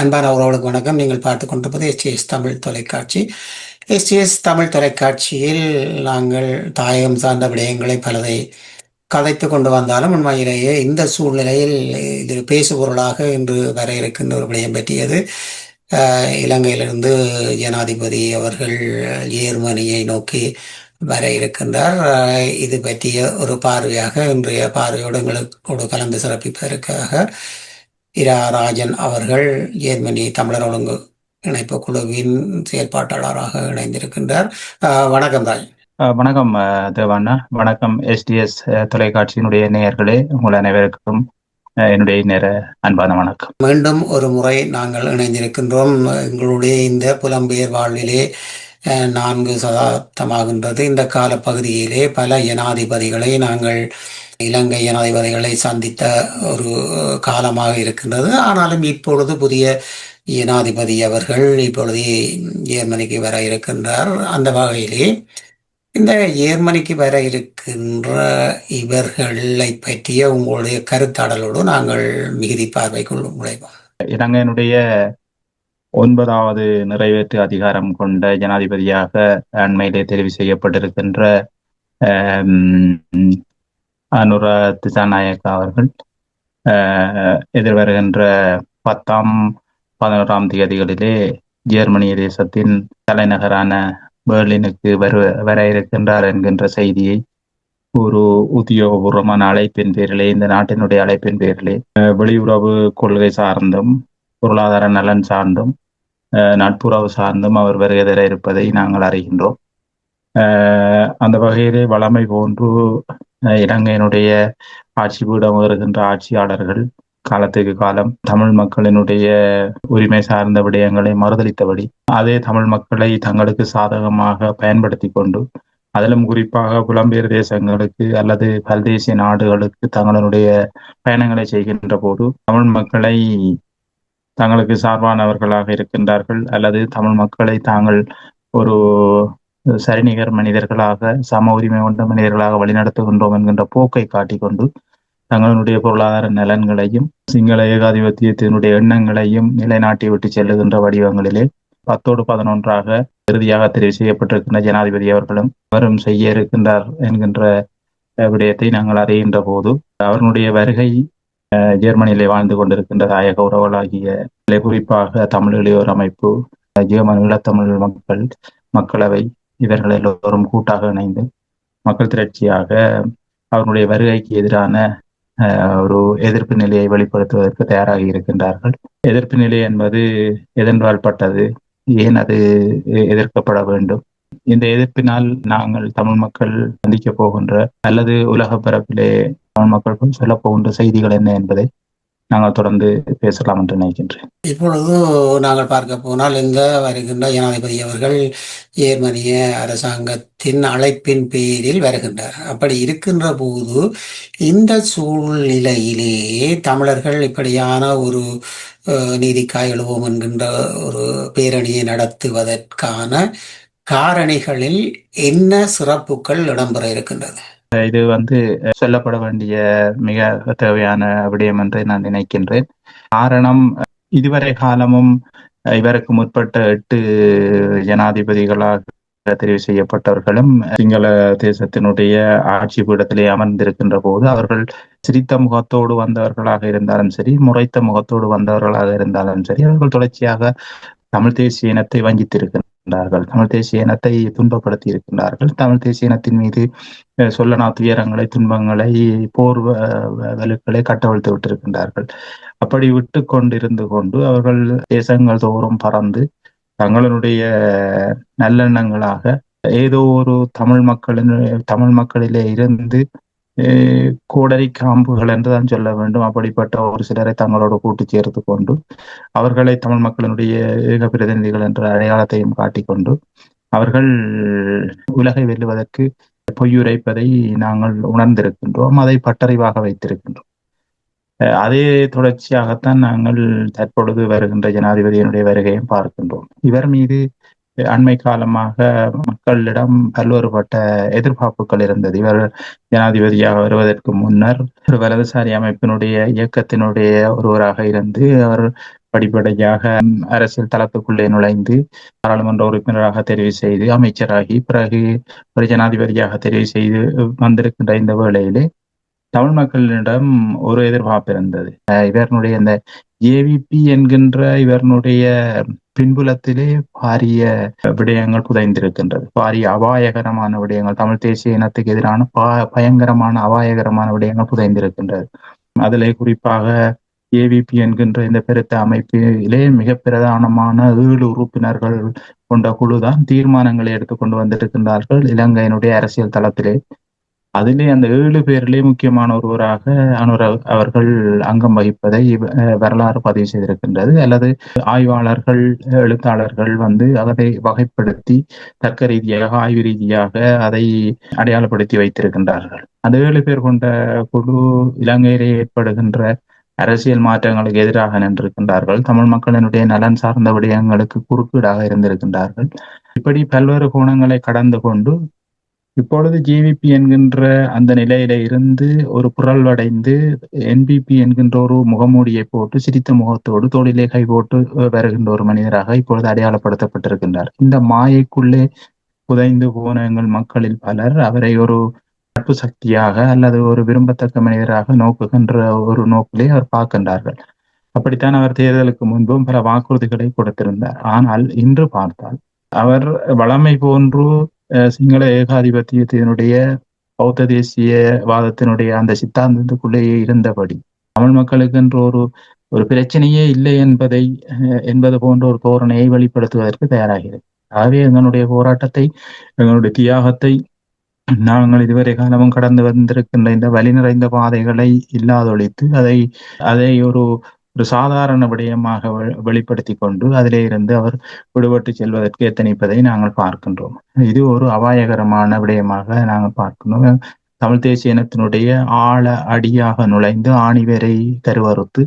அன்பான உறவுகளுக்கு வணக்கம். நீங்கள் பார்த்துக் கொண்டிருப்பது எஸ்டிஎஸ் தமிழ் தொலைக்காட்சி. எஸ்டிஎஸ் தமிழ் தொலைக்காட்சியில் நாங்கள் தாயகம் சார்ந்த விடயங்களை பலதை கதைத்து கொண்டு வந்தாலும் உண்மையிலேயே இந்த சூழ்நிலையில் இது பேசுபொருளாக இன்று வர இருக்கின்ற ஒரு விடயம் பற்றியது. இலங்கையிலிருந்து ஜனாதிபதி அவர்கள் ஜேர்மனியை நோக்கி வர இருக்கின்றார். இது பற்றிய ஒரு பார்வையாக இன்றைய பார்வையோடு எங்களோடு கலந்து சிறப்பிப்பதற்காக இரா ராஜன் அவர்கள் ஜேர்மனி தமிழர் ஒழுங்கு இணைப்பு குழுவின் செயல்பாட்டாளராக இணைந்திருக்கின்றார். வணக்கம் ராஜன். வணக்கம் தேவாண்ணா. வணக்கம் எஸ்டிஎஸ் தொலைக்காட்சியினுடைய நேயர்களே, உங்கள் அனைவருக்கும் என்னுடைய நேர அன்பான வணக்கம். மீண்டும் ஒரு முறை நாங்கள் இணைந்திருக்கின்றோம். எங்களுடைய இந்த புலம்பெயர் வாழ்விலே 4 சதாப்தமாகின்றது. இந்த காலப்பகுதியிலே பல ஜனாதிபதிகளை நாங்கள் இலங்கை ஜனாதிபதிகளை சந்தித்த ஒரு காலமாக இருக்கின்றது. ஆனாலும் இப்பொழுது புதிய ஜனாதிபதி அவர்கள் இப்பொழுது ஜேர்மனிக்கு வர இருக்கின்றார். அந்த வகையிலே இந்த ஜேர்மனிக்கு வர இருக்கின்ற இவர்களை பற்றிய உங்களுடைய கருத்தாடலோடு நாங்கள் மிகுதி பார்வைக்குள் நுழைவோம். இலங்கையினுடைய 9வது நிறைவேற்று அதிகாரம் கொண்ட ஜனாதிபதியாக அண்மையிலே தெரிவு செய்யப்பட்டிருக்கின்ற அனுர திசாநாயக்கா அவர்கள் எதிர்வருகின்ற 10ஆம் 11ஆம் தேதிகளிலே ஜெர்மனிய தேசத்தின் தலைநகரான பெர்லினுக்கு வர இருக்கின்றார் என்கின்ற செய்தியை ஒரு உத்தியோகபூர்வமான அழைப்பின் பேரிலே, இந்த நாட்டினுடைய அழைப்பின் பேரிலே வெளியுறவு கொள்கை சார்ந்தும் பொருளாதார நலன் சார்ந்தும் நட்புறவு சார்ந்தும் அவர் வருகை தர இருப்பதை நாங்கள் அறிகின்றோம். அந்த வகையிலே வளமை போன்று இலங்கையினுடைய ஆட்சி பீடம் வருகின்ற ஆட்சியாளர்கள் காலத்துக்கு காலம் தமிழ் மக்களினுடைய உரிமை சார்ந்த விடயங்களை மறுதளித்தபடி அதே தமிழ் மக்களை தங்களுக்கு சாதகமாக பயன்படுத்தி கொண்டு, அதிலும் குறிப்பாக புலம்பெயர் தேசங்களுக்கு அல்லது பல்தேசிய நாடுகளுக்கு தங்களுடைய பயணங்களை செய்கின்ற போது தமிழ் மக்களை தங்களுக்கு சார்பானவர்களாக இருக்கின்றார்கள் அல்லது தமிழ் மக்களை தாங்கள் ஒரு சரிநிகர் மனிதர்களாக, சம உரிமை கொண்ட மனிதர்களாக வழிநடத்துகின்றோம் என்கின்ற போக்கை காட்டிக்கொண்டு தங்களுடைய பொருளாதார நலன்களையும் சிங்கள ஏகாதிபத்தியத்தினுடைய எண்ணங்களையும் நிலைநாட்டி விட்டு செல்லுகின்ற வடிவங்களிலே 10ஓடு 11ஆக இறுதியாக தெரிவு செய்யப்பட்டிருக்கின்ற ஜனாதிபதி அவரும் செய்ய இருக்கின்றார் என்கின்ற விடயத்தை நாங்கள் அறிகின்ற போது அவர்களுடைய வருகை ஜெர்மனியிலே வாழ்ந்து கொண்டிருக்கின்ற தாயக உறவுகளாகிய குறிப்பாக தமிழ் இளையோர் அமைப்பு, ஜெர்மன் ஈழத்தமிழ் மக்களவை இவர்கள் எல்லோரும் கூட்டாக இணைந்து மக்கள் திரட்சியாக அவருடைய வருகைக்கு எதிரான ஒரு எதிர்ப்பு நிலையை வெளிப்படுத்துவதற்கு தயாராக இருக்கின்றார்கள். எதிர்ப்பு நிலை என்பது எதன்பால்பட்டது, ஏன் அது எதிர்க்கப்பட வேண்டும், இந்த எதிர்ப்பினால் நாங்கள் தமிழ் மக்கள் சந்திக்க போகின்ற அல்லது உலக பரப்பிலே தமிழ் மக்கள் சொல்ல போகின்ற செய்திகள் என்ன என்பதை நாங்கள் தொடர்ந்து பேசலாம் என்று நினைக்கின்றேன். இப்பொழுது நாங்கள் பார்க்க போனால் இந்த வருகின்ற ஜனாதிபதி அவர்கள் ஜேர்மனிய அரசாங்கத்தின் அழைப்பின் பேரில் வருகின்றார். அப்படி இருக்கின்ற போது இந்த சூழ்நிலையிலேயே தமிழர்கள் இப்படியான ஒரு நீதிக்காய் எழுவோம் என்கின்ற ஒரு பேரணியை நடத்துவதற்கான காரணிகளில் என்ன சிறப்புகள் இடம்பெற இருக்கின்றது? இது சொல்லப்பட வேண்டிய மிக தேவையான விடயம் என்று நான் நினைக்கின்றேன். காரணம், இதுவரை காலமும் இவருக்கு முற்பட்ட 8 ஜனாதிபதிகளாக தெரிவு செய்யப்பட்டவர்களும் சிங்கள தேசத்தினுடைய ஆட்சி பீடத்திலே அமர்ந்திருக்கின்ற போது அவர்கள் சிரித்த முகத்தோடு வந்தவர்களாக இருந்தாலும் சரி, முறைத்த முகத்தோடு வந்தவர்களாக இருந்தாலும் சரி, அவர்கள் தொடர்ச்சியாக தமிழ் தேசிய இனத்தை வஞ்சித்திருக்கின்றார்கள், தமிழ் தேசிய இனத்தை துன்பப்படுத்தி இருக்கின்றார்கள், தமிழ் தேசிய இனத்தின் மீது சொல்லனா துயரங்களை, துன்பங்களை, போர் வலுக்களை கட்டவிழ்த்து விட்டிருக்கின்றார்கள். அப்படி விட்டு கொண்டிருந்து கொண்டு அவர்கள் தேசங்கள் தோறும் பறந்து தங்களுடைய நல்லெண்ணங்களாக ஏதோ ஒரு தமிழ் மக்களிலே இருந்து கோடரி காம்புகள் என்றுதான் சொல்ல வேண்டும், அப்படிப்பட்ட ஒரு சிலரை தங்களோடு கூட்டு சேர்த்து கொண்டு அவர்களை தமிழ் மக்களினுடைய ஏக பிரதிநிதிகள் என்ற அடையாளத்தையும் காட்டிக்கொண்டு அவர்கள் உலகை வெல்லுவதற்கு பொய்யுரைப்பதை நாங்கள் உணர்ந்திருக்கின்றோம், அதை பட்டறிவாக வைத்திருக்கின்றோம். அதே தொடர்ச்சியாகத்தான் நாங்கள் தற்பொழுது வருகின்ற ஜனாதிபதியினுடைய வருகையும் பார்க்கின்றோம். இவர் மீது அண்மை காலமாக மக்களிடம் பல்வேறுபட்ட எதிர்பார்ப்புகள் இருந்தது. இவர் ஜனாதிபதியாக வருவதற்கு முன்னர் ஒரு வலதுசாரி அமைப்பினுடைய இயக்கத்தினுடைய ஒருவராக இருந்து அவர் படிப்படியாக அரசியல் தளத்துக்குள்ளே நுழைந்து பாராளுமன்ற உறுப்பினராக தெரிவு செய்து அமைச்சராகி பிறகு ஒரு ஜனாதிபதியாக தெரிவு செய்து வந்திருக்கின்ற இந்த வேளையிலே தமிழ் மக்களிடம் ஒரு எதிர்பார்ப்பு இருந்தது. இவர்களுடைய இந்த ஏவிபி என்கின்ற இவர்களுடைய பின்புலத்திலே பாரிய விடயங்கள் புதைந்திருக்கின்றது. பாரிய அபாயகரமான விடயங்கள், தமிழ் தேசிய இனத்துக்கு எதிரான பயங்கரமான அபாயகரமான விடயங்கள் புதைந்திருக்கின்றது. அதிலே குறிப்பாக ஏவிபி என்கின்ற இந்த பெருத்த அமைப்பிலே மிக பிரதானமான 7 உறுப்பினர்கள் கொண்ட குழுதான் தீர்மானங்களை எடுத்துக்கொண்டு வந்திருக்கின்றார்கள் இலங்கையினுடைய அரசியல் தளத்திலே. அதிலே அந்த 7 பேரிலே முக்கியமான ஒருவராக அனுர அவர்கள் அங்கம் வகிப்பதை வரலாறு பதிவு செய்திருக்கின்றது. அல்லது ஆய்வாளர்கள், எழுத்தாளர்கள் அதை வகைப்படுத்தி தர்க்க ரீதியாக, ஆய்வு ரீதியாக அதை அடையாளப்படுத்தி வைத்திருக்கின்றார்கள். அந்த 7 பேர் கொண்ட குழு இலங்கையிலே ஏற்படுகின்ற அரசியல் மாற்றங்களுக்கு எதிராக நின்றிருக்கின்றார்கள். தமிழ் மக்களினுடைய நலன் சார்ந்த விடயங்களுக்கு குறுக்கீடாக இருந்திருக்கின்றார்கள். இப்படி பல்வேறு கோணங்களை கடந்து கொண்டு இப்பொழுது ஜேவிபி என்கின்ற அந்த நிலையில இருந்து ஒரு புரள்வடைந்து என்பிபி என்கின்ற ஒரு முகமூடியை போட்டு சிரித்த முகத்தோடு தோளிலே கை போட்டு வருகின்ற ஒரு மனிதராக இப்பொழுது அடையாளப்படுத்தப்பட்டிருக்கின்றார். இந்த மாயைக்குள்ளே புதைந்து போன எங்கள் மக்களில் பலர் அவரை ஒரு நட்பு சக்தியாக அல்லது ஒரு விரும்பத்தக்க மனிதராக நோக்குகின்ற ஒரு நோக்கிலே அவர் பார்க்கின்றார்கள். அப்படித்தான் அவர் தேர்தலுக்கு முன்பும் பல வாக்குறுதிகளை கொடுத்திருந்தார். ஆனால் இன்று பார்த்தால் அவர் வளமை போன்று சிங்கள ஏகாதிபத்தியத்தினுடைய பௌத்த தேசியவாதத்தினுடைய அந்த சித்தாந்தத்துக்குள்ளேயே இருந்தபடி தமிழ் மக்களுக்கு என்று ஒரு பிரச்சனையே இல்லை என்பது போன்ற ஒரு தோரணையை வெளிப்படுத்துவதற்கு தயாராகிறது. ஆகவே எங்களுடைய போராட்டத்தை, எங்களுடைய தியாகத்தை, நாங்கள் இதுவரை காலமும் கடந்து வந்திருக்கின்ற இந்த வழி நிறைந்த பாதைகளை இல்லாதொழித்து அதை ஒரு சாதாரண விடயமாக வெளிப்படுத்தி கொண்டு அதிலே இருந்து அவர் விடுபட்டு செல்வதற்கு எத்தனிப்பதை நாங்கள் பார்க்கின்றோம். இது ஒரு அபாயகரமான விடயமாக நாங்கள் பார்க்கின்றோம். தமிழ் தேசிய இனத்தினுடைய ஆழ அடியாக நுழைந்து ஆணிவேரை கருவறுத்து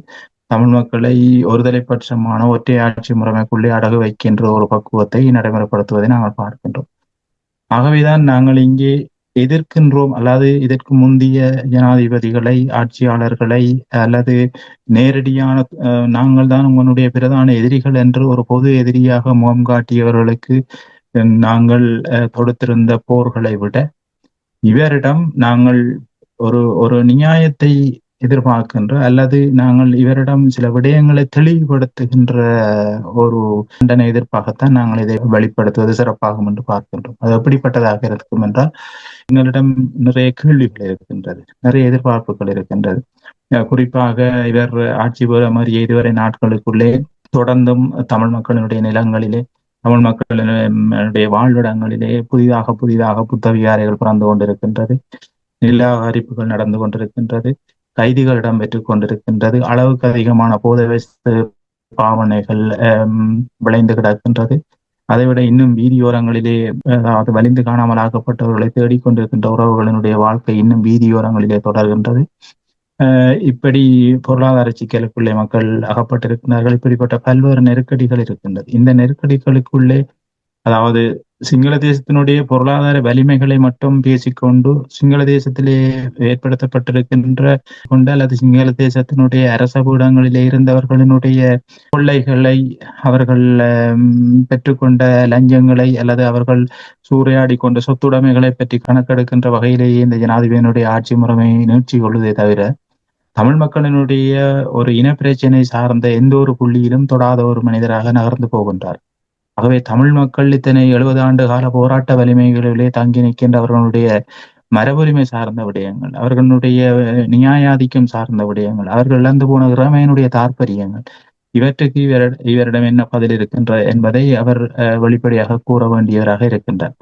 தமிழ் மக்களை ஒருதலைப்பட்சமான ஒற்றை ஆட்சி முறைமைக்குள்ளே அடகு வைக்கின்ற ஒரு பக்குவத்தை நடைமுறைப்படுத்துவதை நாங்கள் பார்க்கின்றோம். ஆகவேதான் நாங்கள் இங்கே எதிர்க்கின்றோம். அல்லது இதற்கு முந்தைய ஜனாதிபதிகளை, ஆட்சியாளர்களை அல்லது நேரடியான நாங்கள் தான் உங்களுடைய பிரதான எதிரிகள் என்று ஒரு பொது எதிரியாக முகம் காட்டியவர்களுக்கு நாங்கள் தொடுத்திருந்த போர்களை விட இவரிடம் நாங்கள் ஒரு நியாயத்தை எதிர்பார்க்கின்ற அல்லது நாங்கள் இவரிடம் சில விடயங்களை தெளிவுபடுத்துகின்ற ஒரு தண்டனை எதிர்ப்பாகத்தான் நாங்கள் இதை வெளிப்படுத்துவது சிறப்பாகும் என்று பார்க்கின்றோம். அது எப்படிப்பட்டதாக இருக்கும் என்றால், எங்களிடம் நிறைய கேள்விகள் இருக்கின்றது, நிறைய எதிர்பார்ப்புகள் இருக்கின்றது. குறிப்பாக இவர் ஆட்சி பெற மாதிரியே இதுவரை நாட்களுக்குள்ளே தொடர்ந்தும் தமிழ் மக்களினுடைய நிலங்களிலே, தமிழ் மக்களினுடைய வாழ்விடங்களிலே புதிதாக புத்த விகாரைகள் பிறந்து கொண்டிருக்கின்றது, நிராகரிப்புகள் நடந்து கொண்டிருக்கின்றது, கைதிகள் இடம்பெற்றுக் கொண்டிருக்கின்றது, அளவுக்கு அதிகமான போதை பாவனைகள் விளைந்து கிடக்கின்றது. அதைவிட இன்னும் வீதியோரங்களிலே, அதாவது வலிந்து காணாமல் ஆக்கப்பட்டவர்களை தேடிக்கொண்டிருக்கின்ற உறவுகளினுடைய வாழ்க்கை இன்னும் வீதியோரங்களிலே தொடர்கின்றது. இப்படி பொருளாதார சிக்கலுக்குள்ளே மக்கள் அகப்பட்டிருக்கிறார்கள். இப்படிப்பட்ட பல்வேறு நெருக்கடிகள் இருக்கின்றது. இந்த நெருக்கடிகளுக்குள்ளே, அதாவது சிங்கள தேசத்தினுடைய பொருளாதார வலிமைகளை மட்டும் பேசிக்கொண்டு சிங்கள தேசத்திலே ஏற்படுத்தப்பட்டிருக்கின்ற அல்லது சிங்கள தேசத்தினுடைய அரச பீடங்களிலே இருந்தவர்களினுடைய கொள்ளைகளை, அவர்கள் பெற்றுக்கொண்ட லஞ்சங்களை அல்லது அவர்கள் சூறையாடி கொண்ட சொத்துடைமைகளை பற்றி கணக்கெடுக்கின்ற வகையிலேயே இந்த ஜனாதிபதியினுடைய ஆட்சி முறைமையை நீட்சி கொள்வதை தவிர தமிழ் மக்களினுடைய ஒரு இனப்பிரச்சனை சார்ந்த எந்த ஒரு புள்ளியிலும் தொடாத ஒரு மனிதராக நகர்ந்து போகின்றார். ஆகவே தமிழ் மக்கள் இத்தனை 70 ஆண்டு கால போராட்ட வலிமைகளிலே தங்கி நிற்கின்றவர்களுடைய மரபுரிமை சார்ந்த விடயங்கள், அவர்களுடைய நியாயாதிக்கம் சார்ந்த விடயங்கள், அவர்கள் இழந்து போன இறைமையினுடைய தாற்பயங்கள், இவற்றுக்கு இவரிடம் என்ன பதில் இருக்கின்ற என்பதை அவர் வெளிப்படையாக கூற வேண்டியவராக இருக்கின்றார்.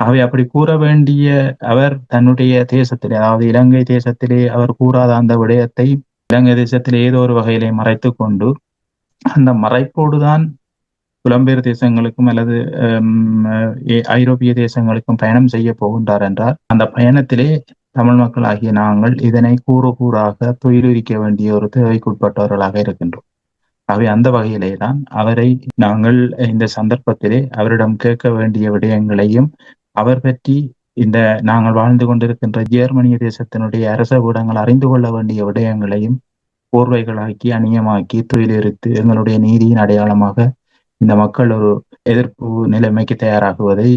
ஆகவே அப்படி கூற வேண்டிய அவர் தன்னுடைய தேசத்திலே, அதாவது இலங்கை தேசத்திலே அவர் கூறாத அந்த விடயத்தை இலங்கை தேசத்திலே ஏதோ ஒரு வகையிலே மறைத்து கொண்டு அந்த மறைப்போடுதான் புலம்பெயர் தேசங்களுக்கும் அல்லது ஐரோப்பிய தேசங்களுக்கும் பயணம் செய்ய போகின்றார் என்றால், அந்த பயணத்திலே தமிழ் மக்கள் ஆகிய நாங்கள் இதனை கூறாக துயிலுரிக்க வேண்டிய ஒரு தேவைக்குட்பட்டவர்களாக இருக்கின்றோம். ஆகவே அந்த வகையிலே தான் அவரை நாங்கள் இந்த சந்தர்ப்பத்திலே அவரிடம் கேட்க வேண்டிய விடயங்களையும், அவர் பற்றி இந்த நாங்கள் வாழ்ந்து கொண்டிருக்கின்ற ஜெர்மனிய தேசத்தினுடைய அரச பீடங்கள் அறிந்து கொள்ள வேண்டிய விடயங்களையும் போர்வைகளாக்கி அந்நியமாக்கி துயிலெரித்து எங்களுடைய நீதியின் அடையாளமாக இந்த மக்கள் ஒரு எதிர்ப்பு நிலைமைக்கு தயாராகுவதை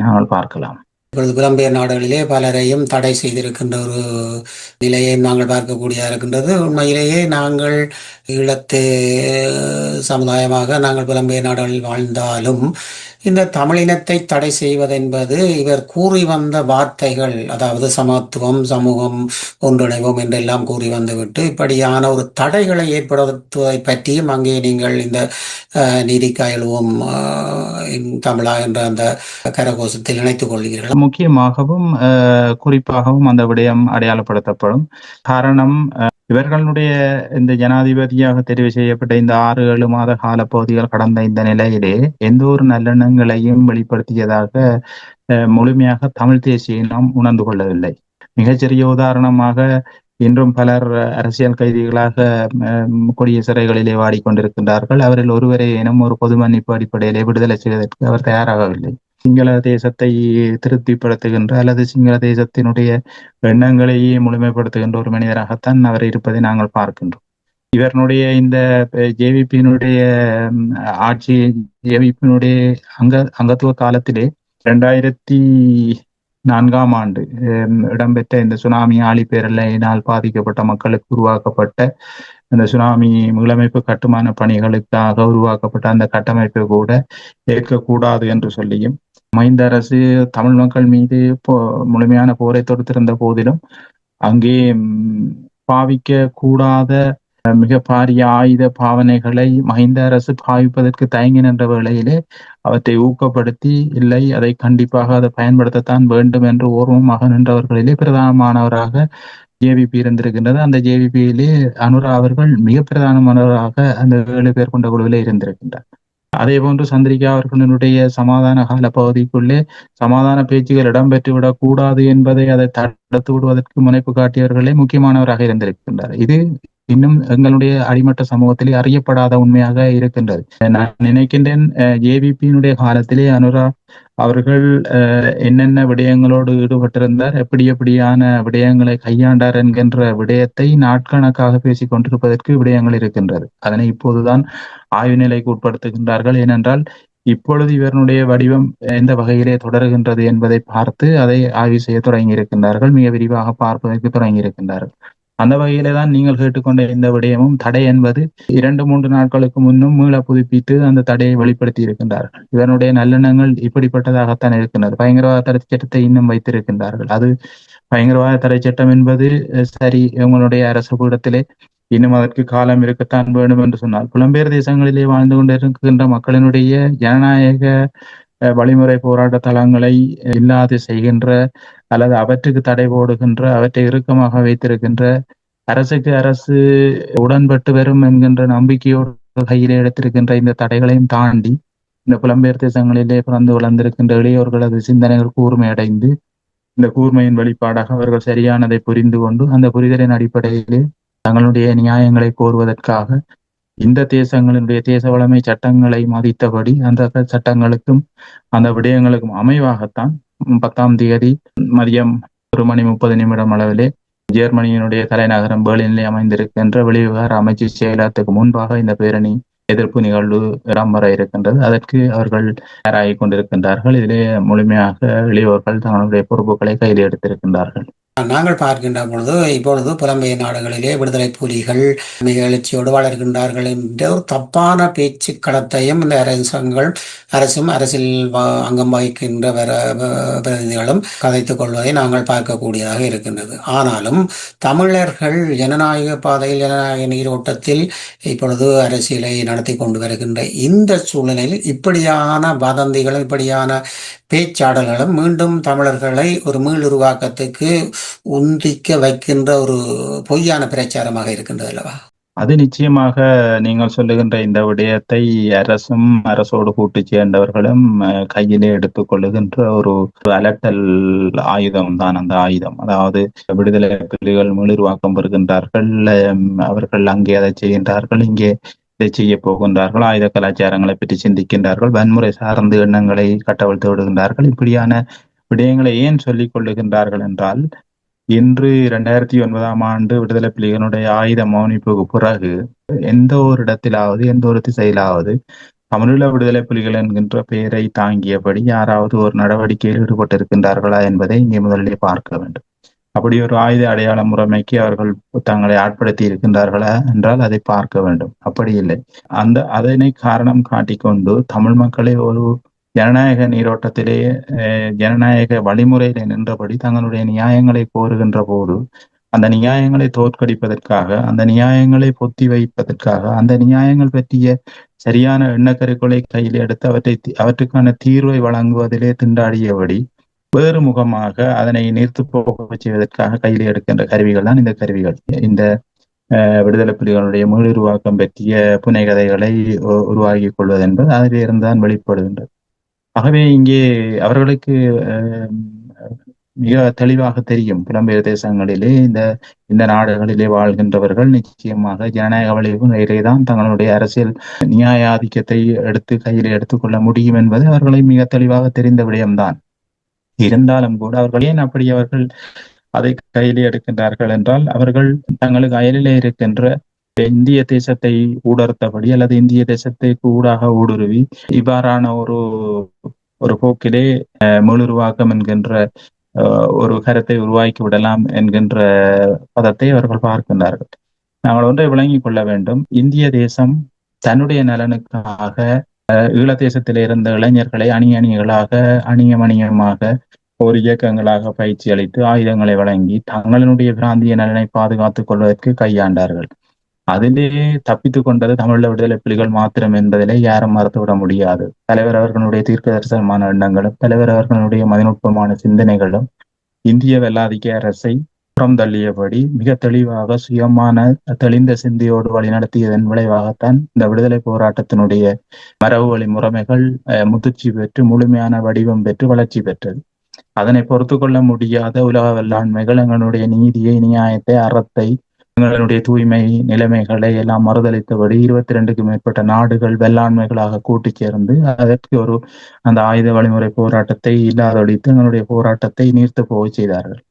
நாங்கள் பார்க்கலாம். இப்பொழுது புலம்பெயர் நாடுகளிலே பலரையும் தடை செய்திருக்கின்ற ஒரு நிலையை நாங்கள் பார்க்கக்கூடியதாக இருக்கின்றது. உண்மையிலேயே நாங்கள் ஈழத்து சமுதாயமாக நாங்கள் புலம்பெயர் நாடுகளில் வாழ்ந்தாலும் இந்த தமிழினத்தை தடை செய்வதென்பது இவர் கூறி வந்த வார்த்தைகள், அதாவது சமத்துவம், சமூகம், ஒன்றிணைவோம் என்றெல்லாம் கூறி வந்துவிட்டு இப்படியான ஒரு தடைகளை ஏற்படுத்துவதை பற்றியும் அங்கே நீங்கள் இந்த நீதிக்காய் எழுவோம் தமிழா என்ற அந்த கரகோஷத்தில் இணைத்துக் கொள்கிறீர்கள். முக்கியமாகவும் குறிப்பாகவும் அந்த விடயம் அடையாளப்படுத்தப்படும். காரணம், இவர்களுடைய இந்த ஜனாதிபதியாக தெரிவு செய்யப்பட்ட இந்த 6-7 மாத காலப்பகுதிகள் கடந்த இந்த நிலையிலே எந்த ஒரு நல்லெண்ணங்களையும் வெளிப்படுத்தியதாக முழுமையாக தமிழ் தேசிய நாம் உணர்ந்து கொள்ளவில்லை. மிகச்சிறிய உதாரணமாக இன்றும் பலர் அரசியல் கைதிகளாக கொடிய சிறைகளிலே வாடிக்கொண்டிருக்கின்றார்கள். அவரில் ஒருவரை எனும் ஒரு பொது மன்னிப்பு அடிப்படையிலே விடுதலை செய்வதற்கு அவர் தயாராகவில்லை. சிங்கள தேசத்தை திருப்திப்படுத்துகின்ற அல்லது சிங்கள தேசத்தினுடைய எண்ணங்களையே முழுமைப்படுத்துகின்ற ஒரு மனிதராகத்தான் அவர் இருப்பதை நாங்கள் பார்க்கின்றோம். இவர்களுடைய இந்த ஜேவிபியினுடைய ஆட்சி, ஜேவிபியினுடைய அங்கத்துவ காலத்திலே 2004ஆம் ஆண்டு இடம்பெற்ற இந்த சுனாமி ஆழிப்பேரலையினால் பாதிக்கப்பட்ட மக்களுக்கு உருவாக்கப்பட்ட அந்த சுனாமி மீளமைப்பு கட்டுமான பணிகளுக்காக உருவாக்கப்பட்ட அந்த கட்டமைப்பை கூட ஏற்கக்கூடாது என்று சொல்லியும், மஹிந்த அரசு தமிழ் மக்கள் மீது முழுமையான போரை தொடுத்திருந்த போதிலும் அங்கே பாவிக்க கூடாத மிக பாரிய ஆயுத பாவனைகளை மஹிந்த அரசு பாவிப்பதற்கு தயங்கி நின்ற வேளையிலே அவற்றை ஊக்கப்படுத்தி, இல்லை அதை கண்டிப்பாக அதை பயன்படுத்தத்தான் வேண்டும் என்று ஓர்வமாக நின்றவர்களிலே பிரதானமானவராக ஜேவிபி இருந்திருக்கின்றது. அந்த ஜேவிபியிலே அனுரா அவர்கள் மிக பிரதானமானவராக அந்த 7 பேர் கொண்ட குழுவிலே இருந்திருக்கின்றார். அதே போன்று சந்திரிகா அவர்களுடைய சமாதான கால பகுதிக்குள்ளே சமாதான பேச்சுகள் இடம்பெற்றுவிடக் கூடாது என்பதை அதை தடுத்து விடுவதற்கு முனைப்பு காட்டியவர்களே முக்கியமானவராக இருந்திருக்கின்றார். இது இன்னும் எங்களுடைய அடிமட்ட சமூகத்திலே அறியப்படாத உண்மையாக இருக்கின்றது. நான் நினைக்கின்றேன், ஜேவிபியினுடைய காலத்திலே அனுரா அவர்கள் என்னென்ன விடயங்களோடு ஈடுபட்டிருந்தார், எப்படியான விடயங்களை கையாண்டார் என்கின்ற விடயத்தை நாட்கணக்காக பேசிக் கொண்டிருப்பதற்கு விடயங்கள் இருக்கின்றது. அதனை இப்போதுதான் ஆய்வு நிலைக்கு உட்படுத்துகின்றார்கள். ஏனென்றால் இப்பொழுது இவருடைய வடிவம் எந்த வகையிலே தொடர்கின்றது என்பதை பார்த்து அதை ஆய்வு செய்ய தொடங்கி இருக்கின்றார்கள். மிக விரிவாக பார்ப்பதற்கு தொடங்கி இருக்கின்றார்கள். அந்த வகையிலே தான் நீங்கள் கேட்டுக்கொண்ட இந்த விடயமும் தடை என்பது 2-3 நாட்களுக்கு முன்னும் மீள புதுப்பித்து அந்த தடையை வெளிப்படுத்தி இருக்கின்றார்கள். இவனுடைய நல்லெண்ணங்கள் இப்படிப்பட்டதாகத்தான் இருக்கின்றது. பயங்கரவாத தடை சட்டத்தை இன்னும் வைத்திருக்கின்றார்கள். அது பயங்கரவாத தடை சட்டம் என்பது சரி, உங்களுடைய அரசு கூடத்திலே இன்னும் அதற்கு காலம் இருக்கத்தான் வேண்டும் என்று சொன்னால், புலம்பெயர் தேசங்களிலே வாழ்ந்து கொண்டிருக்கின்ற மக்களினுடைய ஜனநாயக வழிமுறை போராட்ட தளங்களை இல்லாது செய்கின்ற அல்லது அவற்றுக்கு தடை போடுகின்ற, அவற்றை இறுக்கமாக வைத்திருக்கின்ற, அரசுக்கு அரசு உடன்பட்டு வரும் என்கின்ற நம்பிக்கையோடு கையிலே எடுத்திருக்கின்ற இந்த தடைகளையும் தாண்டி இந்த புலம்பெயர் தேசங்களிலே பிறந்து வளர்ந்திருக்கின்ற இளையோர்களது சிந்தனைகள் கூர்மையடைந்து, இந்த கூர்மையின் வெளிப்பாடாக அவர்கள் சரியானதை புரிந்து கொண்டு அந்த புரிதலின் அடிப்படையிலே தங்களுடைய நியாயங்களை கோருவதற்காக இந்த தேசங்களினுடைய தேச வளமை சட்டங்களை மதித்தபடி அந்த சட்டங்களுக்கும் அந்த விடயங்களுக்கும் அமைவாகத்தான் 10ஆம் தேதி மதியம் 1:30 அளவிலே ஜெர்மனியினுடைய தலைநகரம் பெர்லினிலே அமைந்திருக்கின்ற வெளிவிவகார அமைச்சு செயலகத்துக்கு முன்பாக இந்த பேரணி எதிர்ப்பு நிகழ்வு இடம்பெற இருக்கின்றது. அதற்கு அவர்கள் தயாராகிக் கொண்டிருக்கின்றார்கள். இதிலே முழுமையாக இளையோர்கள் தங்களுடைய பொறுப்புகளை கையில் எடுத்திருக்கின்றார்கள். நாங்கள் பார்க்கின்ற பொழுது இப்பொழுது புலம்பெயர் நாடுகளிலே விடுதலை புலிகள் மிக எழுச்சியோடு வளர்கின்றார்கள் என்ற ஒரு தப்பான பேச்சுக்களத்தையும் இந்த அரசும் அரசில் அங்கம் வகிக்கின்ற பிரதிநிதிகளும் கதைத்துக் கொள்வதை நாங்கள் பார்க்கக்கூடியதாக இருக்கின்றது. ஆனாலும் தமிழர்கள் ஜனநாயக பாதையில், ஜனநாயக நீரோட்டத்தில் இப்பொழுது அரசியலை நடத்தி கொண்டு வருகின்ற இந்த சூழ்நிலையில் இப்படியான வதந்திகளும் இப்படியான பேச்சாடல்களும் மீண்டும் தமிழர்களை ஒரு மீளுருவாக்கத்துக்கு உந்திக்க வைக்கின்ற ஒரு பொய்யான பிரச்சாரமாக இருக்கின்றது அல்லவா? அது நிச்சயமாக நீங்கள் சொல்லுகின்ற இந்த விடயத்தை அரசும் அரசோடு கூட்டு சேர்ந்தவர்களும் கையிலே எடுத்துக் கொள்ளுகின்ற ஒரு அலட்டல் ஆயுதம் தான் அந்த ஆயுதம். அதாவது விடுதலை புலிகள் மீளுருவாக்கம் பெறுகின்றார்கள், அவர்கள் அங்கே அதை செய்கின்றார்கள், இங்கே இதை செய்ய போகின்றார்கள், ஆயுத கலாச்சாரங்களை பற்றி சிந்திக்கின்றார்கள், வன்முறை சார்ந்த எண்ணங்களை கட்டவிழ்த்து விடுகின்றார்கள். இப்படியான விடயங்களை ஏன் சொல்லிக் கொள்ளுகின்றார்கள் என்றால், இன்று 2009ஆம் ஆண்டு விடுதலை புலிகளுடைய ஆயுத மௌனிப்புக்கு பிறகு எந்த ஒரு இடத்திலாவது எந்த ஒரு திசையிலாவது தமிழீழ விடுதலை புலிகள் என்கின்ற பெயரை தாங்கியபடி யாராவது ஒரு நடவடிக்கையில் ஈடுபட்டிருக்கின்றார்களா என்பதை இங்கே முதலிலே பார்க்க வேண்டும். அப்படி ஒரு ஆயுத அடையாள முறைமைக்கு அவர்கள் தங்களை ஆட்படுத்தி இருக்கின்றார்களா என்றால் அதை பார்க்க வேண்டும். அப்படி இல்லை. அதனை காரணம் காட்டிக்கொண்டு தமிழ் மக்களை ஒரு ஜனநாயக நீரோட்டத்திலே ஜனநாயக வழிமுறையிலே நின்றபடி தங்களுடைய நியாயங்களை கோருகின்ற போது அந்த நியாயங்களை தோற்கடிப்பதற்காக, அந்த நியாயங்களை பொத்தி வைப்பதற்காக, அந்த நியாயங்கள் பற்றிய சரியான எண்ணக்கருக்களை கையில் எடுத்து அவற்றுக்கான தீர்வை வழங்குவதிலே திண்டாடியபடி வேறு முகமாக அதனை நீர்த்து போக செய்வதற்காக கையில் எடுக்கின்ற கருவிகள் தான் இந்த கருவிகள். இந்த விடுதலை புலிகளுடைய மீளுருவாக்கம் பற்றிய புனைகதைகளை உருவாக்கிக் கொள்வது என்பது அதிலிருந்து தான் வெளிப்படுகின்றது. ஆகவே இங்கே அவர்களுக்கு மிக தெளிவாக தெரியும், புலம்பெயர் தேசங்களிலே இந்த நாடுகளிலே வாழ்கின்றவர்கள் நிச்சயமாக ஜனநாயக வழிமுறையிலே தான் தங்களுடைய அரசியல் நியாய ஆதிக்கத்தை கையில் எடுத்துக்கொள்ள முடியும் என்பது அவர்களை மிக தெளிவாக தெரிந்த விடயம்தான். இருந்தாலும் கூட அவர்கள் அதை கையிலே எடுக்கின்றார்கள் என்றால் அவர்கள் தங்களுக்கு அயலிலே இருக்கின்ற இந்திய தேசத்தை ஊடறுத்தபடி அல்லது இந்திய தேசத்தை ஊடாக ஊடுருவி இவ்வாறான ஒரு போக்கிலே மீளுருவாக்கம் என்கின்ற ஒரு கருத்தை உருவாக்கி விடலாம் என்கின்ற பதத்தை அவர்கள் பார்க்கின்றார்கள். நாங்கள் ஒன்றை விளங்கிக் கொள்ள வேண்டும். இந்திய தேசம் தன்னுடைய நலனுக்காக ஈழ தேசத்தில் இருந்த இளைஞர்களை அணியமணியமாக ஒரு இயக்கங்களாக பயிற்சி அளித்து ஆயுதங்களை வழங்கி தங்களுடைய பிராந்திய நலனை பாதுகாத்துக் கொள்வதற்கு கையாண்டார்கள். அதிலேயே தப்பித்துக் கொண்டது தமிழீழ விடுதலை புலிகள் மாத்திரம் என்பதிலே யாரும் மறுத்துவிட முடியாது. தலைவர் அவர்களுடைய தீர்க்க தரிசனமான எண்ணங்களும் தலைவர் அவர்களுடைய மதிநுட்பமான சிந்தனைகளும் இந்திய வெள்ளாதிக்க அரசை புறம் தள்ளியபடி மிக தெளிவாக சுயமான தெளிந்த சிந்தையோடு வழிநடத்தியதன் விளைவாகத்தான் இந்த விடுதலை போராட்டத்தினுடைய மரபு வழி முறைமைகள் முதிர்ச்சி பெற்று முழுமையான வடிவம் பெற்று வளர்ச்சி பெற்றது. அதனை பொறுத்து கொள்ள முடியாத உலக வெள்ளாண்மைகள் எங்களுடைய நீதியை, நியாயத்தை, அறத்தை, எங்களுடைய தூய்மை நிலைமைகளை எல்லாம் மறுதளித்தபடி 22க்கும் மேற்பட்ட நாடுகள் வெள்ளாண்மைகளாக கூட்டி சேர்ந்து அதற்கு அந்த ஆயுத வழிமுறை போராட்டத்தை இல்லாதொழித்து எங்களுடைய போராட்டத்தை நீர்த்து போக செய்தார்கள்.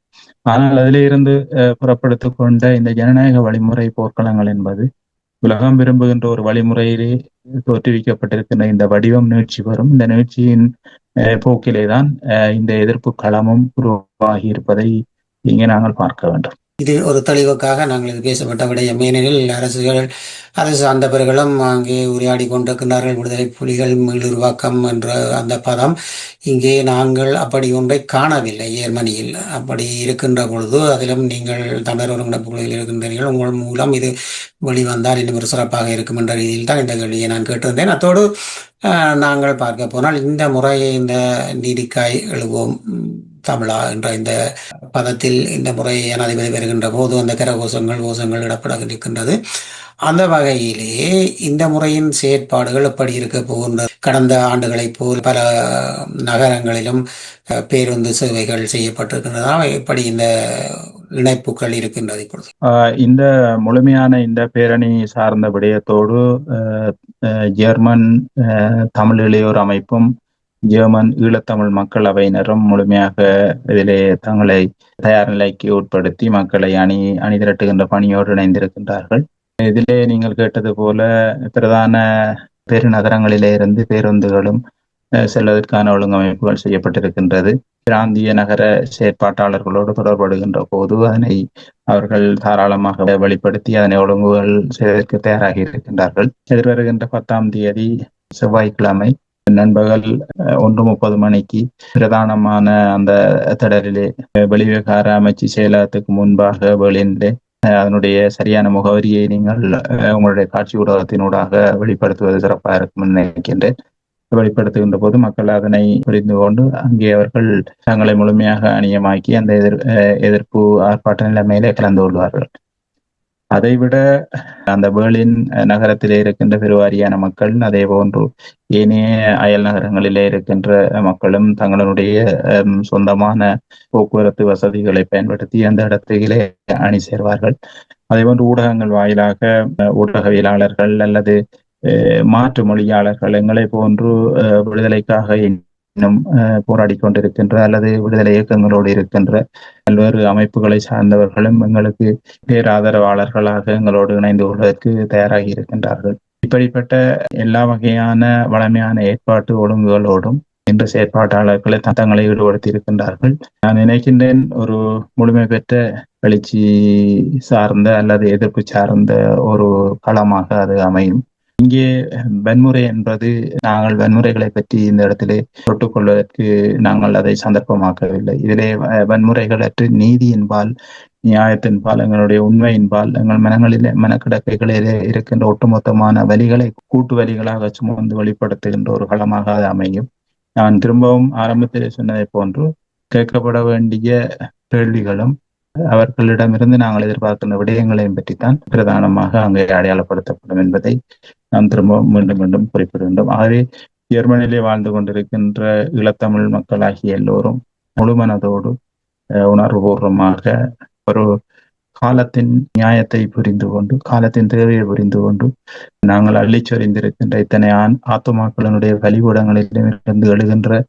ஆனால் அதிலிருந்து புறப்படுத்திக் கொண்ட இந்த ஜனநாயக வழிமுறை போர்க்களங்கள் என்பது உலகம் விரும்புகின்ற ஒரு வழிமுறையிலே தோற்றுவிக்கப்பட்டிருக்கின்ற இந்த வடிவம் நீட்சி வரும். இந்த நீட்சியின் போக்கிலே தான் இந்த எதிர்ப்பு களமும் உருவாகி இருப்பதை இங்கே நாங்கள் பார்க்க வேண்டும். இது ஒரு தெளிவுக்காக நாங்கள் இது பேசப்பட்ட விடயம். ஏனெனில் அரசு சார்ந்தவர்களும் அங்கே உரையாடி கொண்டிருக்கிறார்கள். விடுதலை புலிகள் மீளுருவாக்கம் என்ற அந்த பதம் இங்கே நாங்கள் அப்படி ஒன்றை காணவில்லை. ஜெர்மனியில் அப்படி இருக்கின்ற பொழுது அதிலும் நீங்கள் தமிழர் ஒருங்கிணைப்பு குழுவில் இருக்கின்றீர்கள். உங்கள் மூலம் இது வெளிவந்தால் இன்னும் ஒரு சிறப்பாக இருக்கும் என்ற ரீதியில் தான் இந்த கேள்வியை நான் கேட்டிருந்தேன். அத்தோடு நாங்கள் பார்க்க போனால் இந்த முறையை இந்த நீதிக்காய் எழுவோம் தமிழா என்ற இந்த பதத்தில் இந்த முறை ஜனாதிபதி வருகின்ற போது அந்த கோஷங்கள் இடப்பட இருக்கின்றது. அந்த வகையிலே இந்த முறையின் செயற்பாடுகள் எப்படி இருக்க போகின்றது? கடந்த ஆண்டுகளைப் போல் பல நகரங்களிலும் பேருந்து சேவைகள் செய்யப்பட்டிருக்கின்றதா? எப்படி இந்த இணைப்புகள் இருக்கின்றது இப்பொழுது? இந்த முழுமையான இந்த பேரணி சார்ந்த விடயத்தோடு ஜெர்மன் தமிழ் இளையோர் அமைப்பும் ஜெர்மன் ஈழத்தமிழ் மக்கள் அவையினரும் முழுமையாக இதிலே தங்களை தயார் நிலைக்கு உட்படுத்தி மக்களை அணி திரட்டுகின்ற பணியோடு இணைந்திருக்கின்றார்கள். இதிலே நீங்கள் கேட்டது போல பிரதான பெருநகரங்களிலே இருந்து பேருந்துகளும் செல்வதற்கான ஒழுங்கமைப்புகள் செய்யப்பட்டிருக்கின்றது. பிராந்திய நகர செயற்பாட்டாளர்களோடு தொடர்படுகின்ற போது அதனை அவர்கள் தாராளமாக வெளிப்படுத்தி அதனை ஒழுங்குகள் செய்வதற்கு தயாராகி இருக்கின்றார்கள். எதிர்வருகின்ற 10ஆம் தேதி செவ்வாய்க்கிழமை நண்பகல் 1:30 மணிக்கு பிரதானமான அந்த திடலிலே வெளிவிவகார அமைச்சு செயலகத்துக்கு முன்பாக பெர்லினிலே அதனுடைய சரியான முகவரியை நீங்கள் உங்களுடைய காட்சி ஊடகத்தினூடாக வெளிப்படுத்துவது சிறப்பாக இருக்கும் நினைக்கின்றேன். வெளிப்படுத்துகின்ற போது மக்கள் அதனை புரிந்து கொண்டு அங்கே அவர்கள் தங்களை முழுமையாக அணியமாக்கி அந்த எதிர்ப்பு ஆர்ப்பாட்ட நிலைமையிலே கலந்து கொள்வார்கள். அதைவிட அந்த பெர்லின் நகரத்திலே இருக்கின்ற பெருவாரியான மக்கள், அதே போன்று ஏனைய அயல் நகரங்களிலே இருக்கின்ற மக்களும் தங்களுடைய சொந்தமான போக்குவரத்து வசதிகளை பயன்படுத்தி அந்த இடத்திலே அணி சேர்வார்கள். அதே போன்று ஊடகங்கள் வாயிலாக ஊடகவியலாளர்கள் அல்லது மாற்று மொழியாளர்கள் எங்களை போன்று விடுதலைக்காக இன்னும் போராடி கொண்டிருக்கின்ற அல்லது விடுதலை இயக்கங்களோடு இருக்கின்ற பல்வேறு அமைப்புகளை சார்ந்தவர்களும் எங்களுக்கு பேராதரவாளர்களாக எங்களோடு இணைந்து கொள்வதற்கு தயாராகி இருக்கின்றார்கள். இப்படிப்பட்ட எல்லா வகையான வளமையான ஏற்பாட்டு ஒழுங்குகளோடும் இன்று செயற்பாட்டாளர்களை தங்களை ஈடுபடுத்தி இருக்கின்றார்கள். நான் நினைக்கின்றேன் ஒரு முழுமை பெற்ற எழுச்சி சார்ந்த அல்லது எதிர்ப்பு சார்ந்த ஒரு களமாக அது அமையும். இங்கே வன்முறை என்பது நாங்கள் வன்முறைகளை பற்றி இந்த இடத்திலே தொட்டுக்கொள்வதற்கு நாங்கள் அதை சந்தர்ப்பமாக்கவில்லை. இதிலே வன்முறைகளற்று நீதியின்பால், நியாயத்தின்பால், எங்களுடைய உண்மையின்பால், எங்கள் மனக்கிடக்கைகளிலே இருக்கின்ற ஒட்டுமொத்தமான வலிகளை கூட்டு வலிகளாக சுமந்து வெளிப்படுத்துகின்ற ஒரு களமாக அது அமையும். நான் திரும்பவும் ஆரம்பத்திலே சொன்னதை போன்று கேட்கப்பட வேண்டிய கேள்விகளும் அவர்களிடமிருந்து நாங்கள் எதிர்பார்க்கின்ற விடயங்களையும் பற்றித்தான் பிரதானமாக அங்கே அடையாளப்படுத்தப்படும் என்பதை நாம் திரும்பவும் மீண்டும் மீண்டும் குறிப்பிட வேண்டும். ஆகவே ஜெர்மனியிலே வாழ்ந்து கொண்டிருக்கின்ற ஈழத்தமிழ் மக்களாகிய எல்லோரும் முழுமனதோடு உணர்வுபூர்வமாக ஒரு காலத்தின் நியாயத்தை புரிந்து கொண்டு, காலத்தின் தேவையை புரிந்து கொண்டு, நாங்கள் அள்ளிச்சொறிந்திருக்கின்ற இத்தனை ஆத்துமாக்களினுடைய வழிபடங்களிலிருந்து எழுகின்ற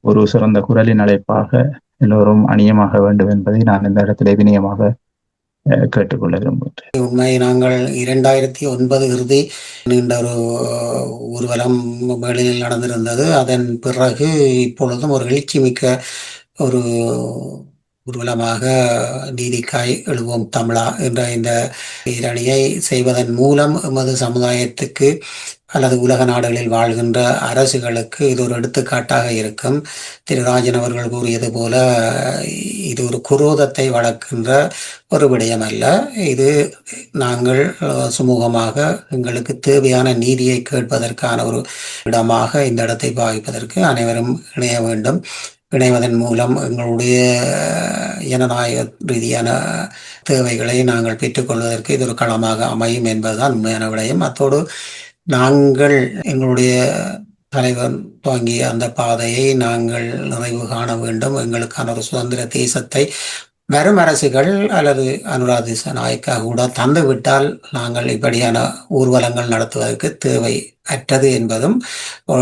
ஒரு சிறந்த குரலின் அழைப்பாக எல்லோரும் அணியமாக வேண்டும் என்பதை நான் இந்த இடத்திலே வினயமாக கேட்டுக்கொள்ள விரும்புகிறேன். உண்மை, நாங்கள் 2009 இறுதி நீண்ட ஒரு ஊர்வலம் வேளையில் நடந்திருந்தது. அதன் பிறகு இப்பொழுதும் ஒரு எழுச்சி மிக்க ஒரு ஊர்வலமாக நீதிக்காய் எழுவோம் தமிழா என்ற இந்த அணியை செய்வதன் மூலம் எமது சமுதாயத்துக்கு அல்லது உலக நாடுகளில் வாழ்கின்ற அரசுகளுக்கு இது ஒரு எடுத்துக்காட்டாக இருக்கும். திரு ராஜன் அவர்கள் கூறியது போல இது ஒரு குரோதத்தை வளர்க்கின்ற ஒரு விடயம் அல்ல. இது நாங்கள் சுமூகமாக எங்களுக்கு தேவையான நீதியை கேட்பதற்கான ஒரு இடமாக இந்த இடத்தை பாவிப்பதற்கு அனைவரும் இணைய வேண்டும். இணைவதன் மூலம் எங்களுடைய ஜனநாயக ரீதியான தேவைகளை நாங்கள் பெற்றுக்கொள்வதற்கு இது ஒரு களமாக அமையும் என்பதுதான் உண்மையான விடயம். அத்தோடு நாங்கள் எங்களுடைய தலைவர் துவங்கிய அந்த பாதையை நாங்கள் நிறைவு காண வேண்டும். எங்களுக்கான ஒரு சுதந்திர தேசத்தை வரும் அரசுகள் அல்லது அனுரா திசாநாயக்கா கூட தந்துவிட்டால் நாங்கள் இப்படியான ஊர்வலங்கள் நடத்துவதற்கு தேவை அற்றது என்பதும்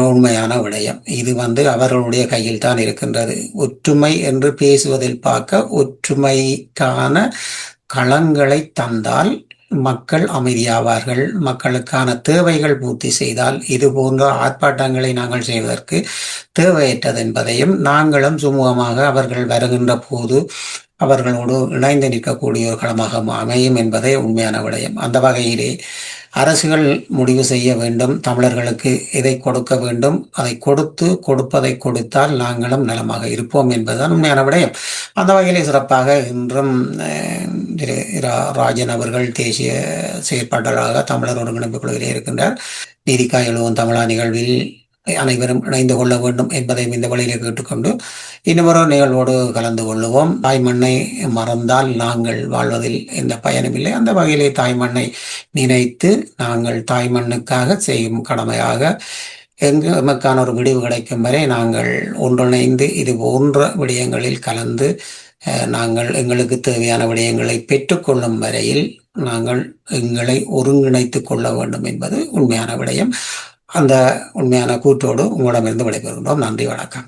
உண்மையான விடயம். இது அவர்களுடைய கையில் தான் இருக்கின்றது. ஒற்றுமை என்று பேசுவதில் பார்க்க ஒற்றுமைக்கான களங்களை தந்தால் மக்கள் அமைதியாவார்கள். மக்களுக்கான தேவைகள் பூர்த்தி செய்தால் இது போன்ற ஆர்ப்பாட்டங்களை நாங்கள் செய்வதற்கு தேவையற்றது என்பதையும் நாங்களும் சுமூகமாக அவர்கள் வருகின்ற போது அவர்களோடு இணைந்து நிற்கக்கூடிய ஒரு களமாக அமையும் என்பதே உண்மையான விடயம். அந்த வகையிலே அரசுகள் முடிவு செய்ய வேண்டும், தமிழர்களுக்கு எதை கொடுக்க வேண்டும், அதை கொடுப்பதை கொடுத்தால் நாங்களும் நலமாக இருப்போம் என்பதுதான் உண்மையான விடயம். அந்த வகையிலே சிறப்பாக இன்றும் ராஜன் அவர்கள் தேசிய செயற்பாட்டாளராக தமிழர் ஒருங்கிணைப்பு குழுவிலே இருக்கின்றார். நீதிக்காய் எழுவோம் தமிழா நிகழ்வில் அனைவரும் இணைந்து கொள்ள வேண்டும் என்பதையும் இந்த வழியிலே கேட்டுக்கொண்டு இன்னொரு நிகழ்வோடு கலந்து கொள்ளுவோம். தாய்மண்ணை மறந்தால் நாங்கள் வாழ்வதில் எந்த பயனும் இல்லை. அந்த வகையிலே தாய்மண்ணை நினைத்து நாங்கள் தாய்மண்ணுக்காக செய்யும் கடமையாக எமக்கான ஒரு விடிவு கிடைக்கும் வரை நாங்கள் ஒன்றிணைந்து இது போன்ற விடயங்களில் கலந்து நாங்கள் எங்களுக்கு தேவையான விடயங்களை பெற்றுக்கொள்ளும் வரையில் நாங்கள் எங்களை ஒருங்கிணைத்து கொள்ள வேண்டும் என்பது உண்மையான விடயம். அந்த உண்மையான கூற்றோடு உங்களிடமிருந்து விடைபெறுகின்றோம். நன்றி, வணக்கம்.